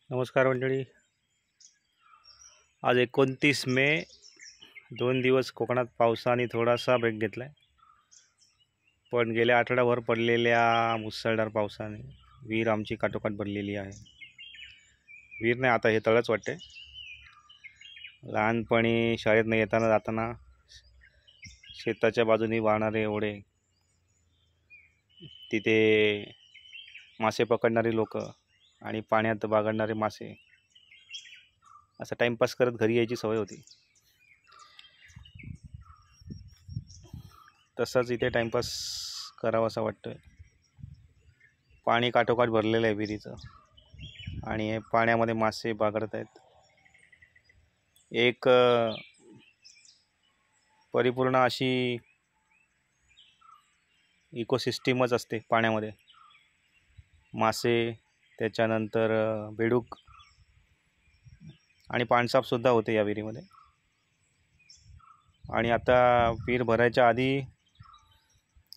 नमस्कार मंडळी. आज 29 मे. 2 दिवस कोकणात पावसाने थोडासा ब्रेक घेतला आहे, पण गेल्या आठवड्याभर पडलेल्या मुसळधार पावसाने विहीर आमची काठोकाठ भरलेली आहे. विहीर नाही, आता हे तळच वाटते. लहानपणी शाळेतनं येताना जाताना शेताच्या बाजूने वाहणारे ओढे, तिथे मासे पकडणारी लोक आणि पाण्यात बागडणारे मासे, असं टाईमपास करत घरी यायची सवय होती. तसंच इथे टाईमपास करावा असं वाटतोय. पाणी काठोकाठ भरलेलं आहे विहिरीचं आणि हे पाण्यामध्ये मासे बागडत आहेत. एक परिपूर्ण अशी इकोसिस्टीमच असते पाण्यामध्ये. मासे, त्याच्यानंतर बेडूक आणि पाणसापसुद्धा होते या विहिरीमध्ये. आणि आता विहीर भरायच्या आधी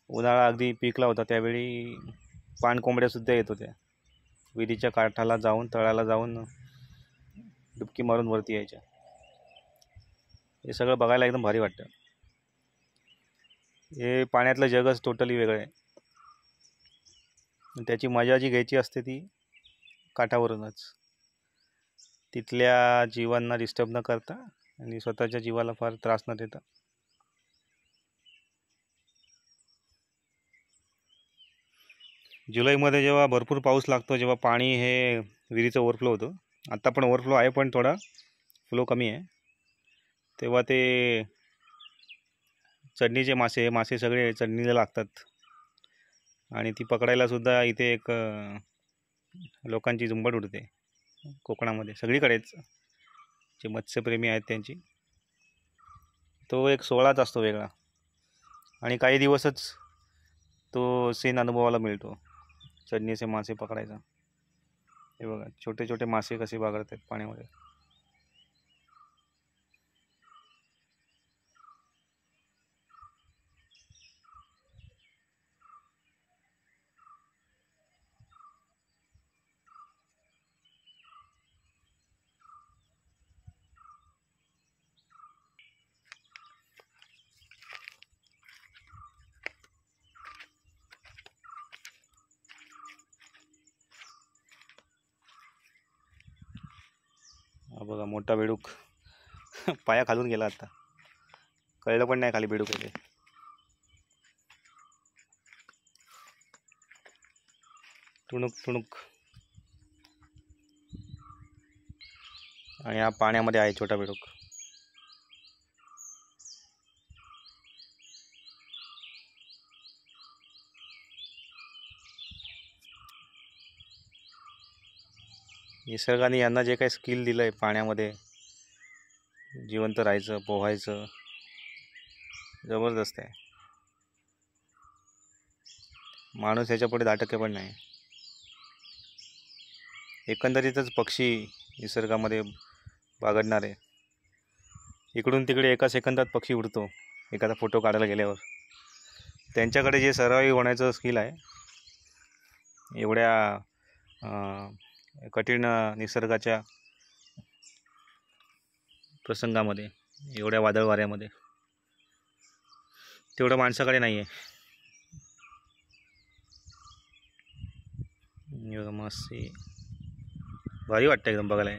उन्हाळा अगदी पिकला होता, त्यावेळी पाणकोंबड्यासुद्धा येत होत्या. विहिरीच्या काठाला जाऊन, तळाला जाऊन डुबकी मारून वरती यायच्या. हे सगळं बघायला एकदम भारी वाटतं. हे पाण्यातलं जगच टोटली वेगळं आहे. त्याची मजा जी घ्यायची असते ती काठावरूनच, तिथल्या जीवांना डिस्टर्ब न करता आणि स्वतःच्या जीवाला फार त्रास न देता. जुलैमध्ये जेव्हा भरपूर पाऊस लागतो, जेव्हा पाणी हे विहिरीचं ओव्हरफ्लो होतं, आत्ता पण ओव्हरफ्लो आहे पण थोडा फ्लो कमी आहे, तेव्हा ते चढणीचे मासे, हे मासे सगळे चढणीला लागतात. आणि ती पकडायलासुद्धा इथे एक लोकांची झुंबड उडते कोकणामध्ये, सगळीकडेच जे मत्स्यप्रेमी आहेत त्यांची. तो एक सोहळाच असतो वेगळा आणि काही दिवसच तो सीन अनुभवायला मिळतो, चढणीचे मासे पकडायचा. हे बघा, छोटे छोटे मासे कसे बागडत आहेत पाण्यामध्ये. हा बघा, मोठा बेडूक पाया खालून गेला, आता कळलं पण नाही खाली बेडूक आहे. टुणूक टुणूक. आणि हा पाण्यामध्ये आहे छोटा बेडूक. निसर्गाने यांना जे काही स्किल दिलं आहे पाण्यामध्ये जिवंत राहायचं, पोहायचं, जबरदस्त आहे. माणूस ह्याच्यापुढे 10% पण नाही. एकंदरीतच पक्षी निसर्गामध्ये बागडणारे, इकडून तिकडे एका सेकंदात पक्षी उडतो एखादा फोटो काढायला गेल्यावर. त्यांच्याकडे जे सर्वाईव्ह होण्याचं स्किल आहे, एवढ्या कठीण निसर्गाच्या प्रसंगामध्ये, एवढ्या वादळ वाऱ्यामध्ये, तेवढं माणसाकडे नाही आहे. मासे भारी वाटतं एकदम बघायला.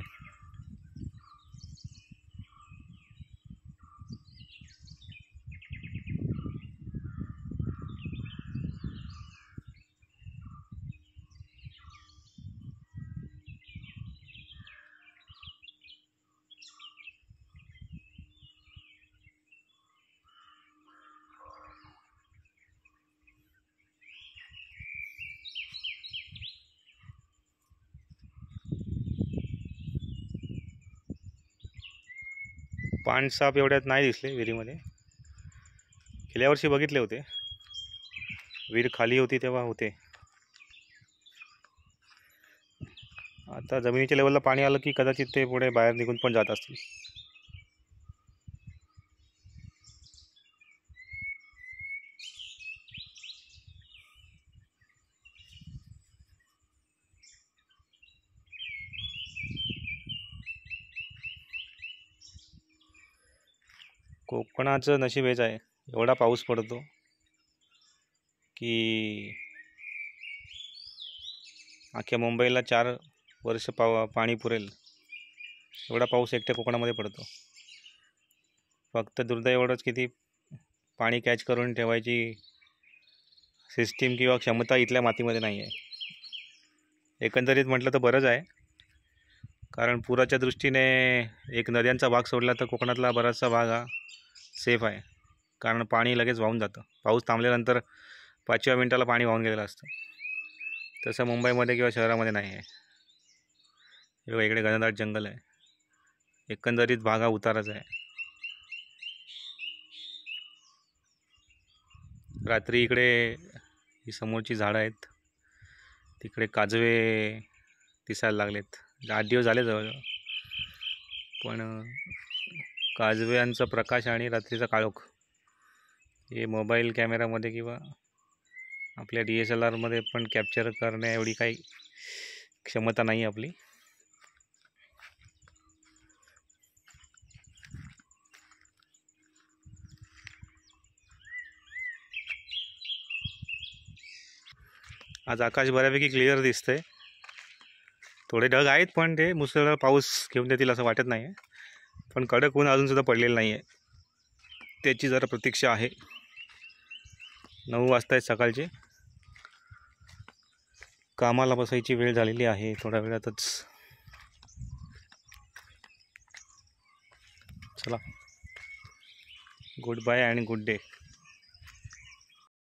पाणसाप एवढ्यात नाही दिसले विहिरीमध्ये. गेल्या वर्षी बघितले होते, विहीर खाली होती तेव्हा होते. आता जमिनीच्या लेवलला पाणी आलं की कदाचित ते पुढे बाहेर निघून पण जात असतील. कोकणाचं नशीब हेच आहे, एवढा पाऊस पडतो की अख्ख्या मुंबईला 4 वर्ष पाणी पुरेल एवढा पाऊस एकट्या कोकणामध्ये पडतो. फक्त दुर्दैव एवढंच की ती पाणी कॅच करून ठेवायची सिस्टीम किंवा क्षमता इथल्या मातीमध्ये नाही आहे. एकंदरीत म्हटलं तर बरंच आहे, कारण पुराच्या दृष्टीने एक नद्यांचा भाग सोडला तर कोकणातला बराचसा भाग हा सेफ आहे, कारण पाणी लगेच वाहून जातं. पाऊस थांबल्यानंतर 5व्या मिनिटाला पाणी वाहून गेलेलं असतं. तसं मुंबईमध्ये किंवा शहरामध्ये नाही आहे. हे इकडे घनदाट जंगल आहे, एकंदरीत भाग हा उताराच आहे. रात्री इकडे ही समोरची झाडं आहेत, तिकडे काजवे दिसायला लागलेत. 8 दिवस झाले जवळजवळ, पण काजव्यांचा प्रकाश आणि रात्रीचा काळोख हे मोबाईल कॅमेरामध्ये किंवा आपल्या DSLRमध्ये पण कॅप्चर करण्या एवढी काही क्षमता नाही आपली. आज आकाश बऱ्यापैकी क्लिअर दिसतंय. थोडे ढग आहेत, पण ते मुसळधार पाऊस घेऊन देतील असं वाटत नाही आहे. पण कडक ऊन अजूनसुद्धा पडलेलं नाही आहे, त्याची जरा प्रतीक्षा आहे. 9 वाजता आहेत सकाळचे, कामाला बसायची वेळ झालेली आहे थोड्या वेळातच. चला, गुड बाय आणि गुड डे.